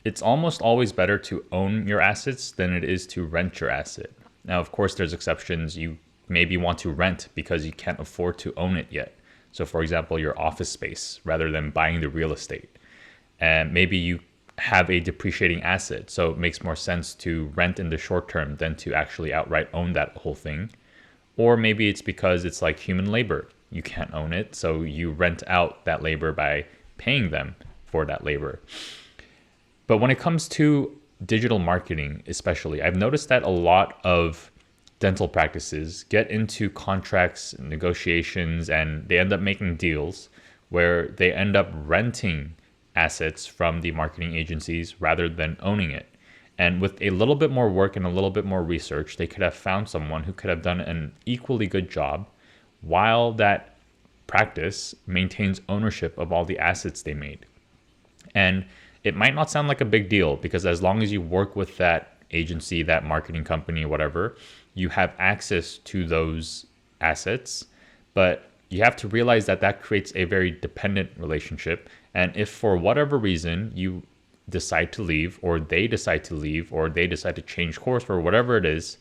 It's almost always better to own your assets than it is to rent your asset. Now, of course, there's exceptions. You maybe want to rent because you can't afford to own it yet. So, for example, your office space rather than buying the real estate. And maybe you have a depreciating asset. So it makes more sense to rent in the short term than to actually outright own that whole thing. Or maybe it's because it's like human labor. You can't own it. So you rent out that labor by paying them for that labor. But when it comes to digital marketing, especially, I've noticed that a lot of dental practices get into contracts, negotiations, and they end up making deals where they end up renting assets from the marketing agencies rather than owning it. And with a little bit more work and a little bit more research, they could have found someone who could have done an equally good job while that practice maintains ownership of all the assets they made. And it might not sound like a big deal because as long as you work with that agency, that marketing company, whatever, you have access to those assets. But you have to realize that that creates a very dependent relationship. And if for whatever reason you decide to leave, or they decide to leave, or they decide to change course, or whatever it is,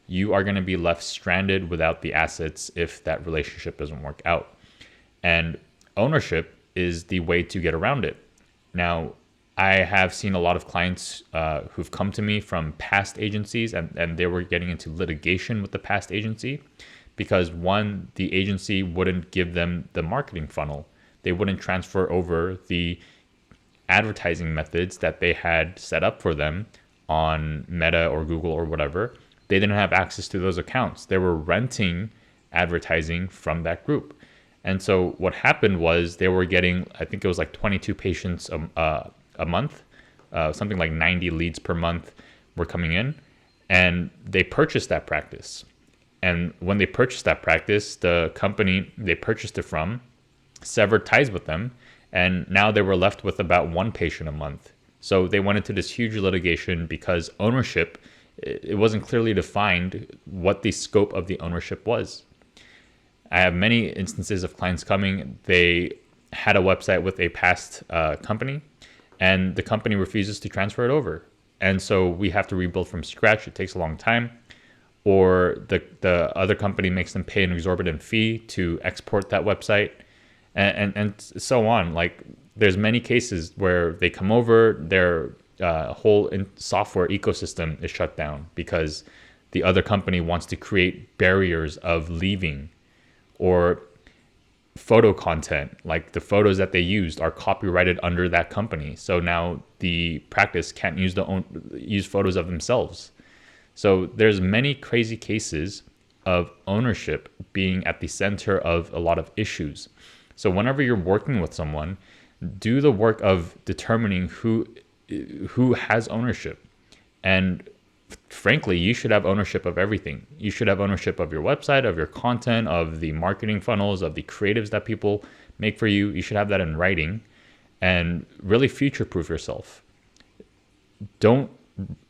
you are going to be left stranded without the assets if that relationship doesn't work out. And ownership is the way to get around it. Now, I have seen a lot of clients who've come to me from past agencies and they were getting into litigation with the past agency because one, the agency wouldn't give them the marketing funnel. They wouldn't transfer over the advertising methods that they had set up for them on Meta or Google or whatever. They didn't have access to those accounts. They were renting advertising from that group. And so what happened was they were getting, I think it was like 22 patients a month, something like 90 leads per month were coming in, and they purchased that practice. And when they purchased that practice, the company they purchased it from severed ties with them, and now they were left with about one patient a month. So they went into this huge litigation because ownership, it wasn't clearly defined what the scope of the ownership was. I have many instances of clients coming, they had a website with a past company, and the company refuses to transfer it over. And so we have to rebuild from scratch. It takes a long time. Or the other company makes them pay an exorbitant fee to export that website, and so on. Like there's many cases where they come over, their whole software ecosystem is shut down because the other company wants to create barriers of leaving, or photo content, like the photos that they used are copyrighted under that company. So now the practice can't use photos of themselves. So there's many crazy cases of ownership being at the center of a lot of issues. So whenever you're working with someone, do the work of determining who has ownership. And frankly, you should have ownership of everything. You should have ownership of your website, of your content, of the marketing funnels, of the creatives that people make for you. You should have that in writing and really future-proof yourself. Don't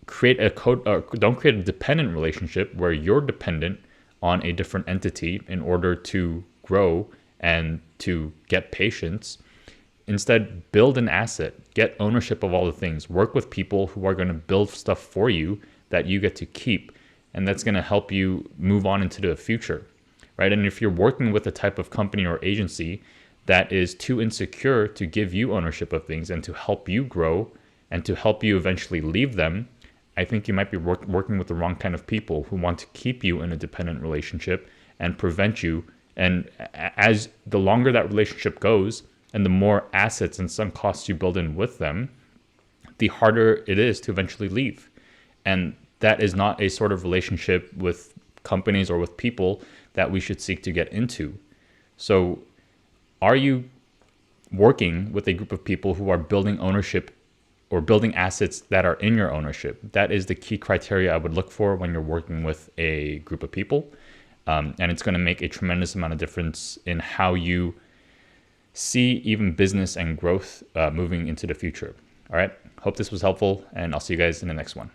create a dependent relationship where you're dependent on a different entity in order to grow and to get patients. Instead, build an asset, get ownership of all the things, work with people who are going to build stuff for you that you get to keep, and that's going to help you move on into the future, right? And if you're working with a type of company or agency that is too insecure to give you ownership of things and to help you grow and to help you eventually leave them, I think you might be working with the wrong kind of people who want to keep you in a dependent relationship and prevent you. And as the longer that relationship goes and the more assets and some costs you build in with them, the harder it is to eventually leave. And that is not a sort of relationship with companies or with people that we should seek to get into. So are you working with a group of people who are building ownership or building assets that are in your ownership? That is the key criteria I would look for when you're working with a group of people. And it's going to make a tremendous amount of difference in how you see even business and growth moving into the future. All right. Hope this was helpful, and I'll see you guys in the next one.